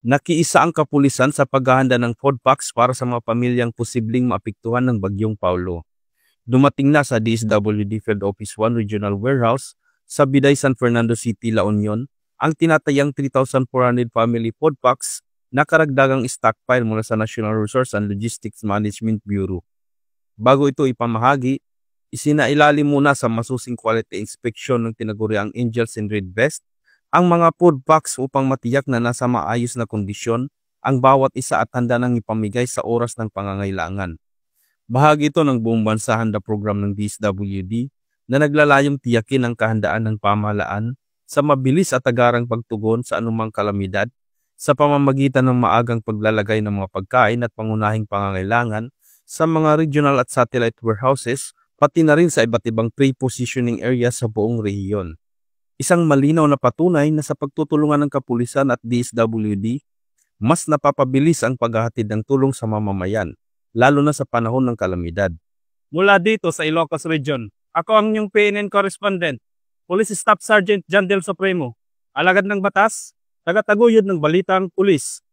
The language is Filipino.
Nakiisa ang kapulisan sa paghahanda ng food packs para sa mga pamilyang posibleng maapektuhan ng Bagyong Paulo. Dumating na sa DSWD Field Office 1 Regional Warehouse sa Biday, San Fernando City, La Union, ang tinatayang 3,400 family food packs na karagdagang stockpile mula sa National Resource and Logistics Management Bureau. Bago ito ipamahagi, isinailalim muna sa masusing quality inspection ng tinaguriang Angels in Red Vest ang mga food packs upang matiyak na nasa maayos na kondisyon ang bawat isa at handa nang ipamigay sa oras ng pangangailangan. Bahagi ito ng buong bansa handa program ng DSWD na naglalayong tiyakin ang kahandaan ng pamahalaan sa mabilis at agarang pagtugon sa anumang kalamidad sa pamamagitan ng maagang paglalagay ng mga pagkain at pangunahing pangangailangan sa mga regional at satellite warehouses, pati na rin sa iba't ibang pre-positioning area sa buong rehiyon. Isang malinaw na patunay na sa pagtutulungan ng kapulisan at DSWD, mas napapabilis ang paghahatid ng tulong sa mamamayan, lalo na sa panahon ng kalamidad. Mula dito sa Ilocos Region, ako ang inyong PNN correspondent, Police Staff Sergeant John Del Supremo, alagad ng batas, tagataguyod ng balitang pulis.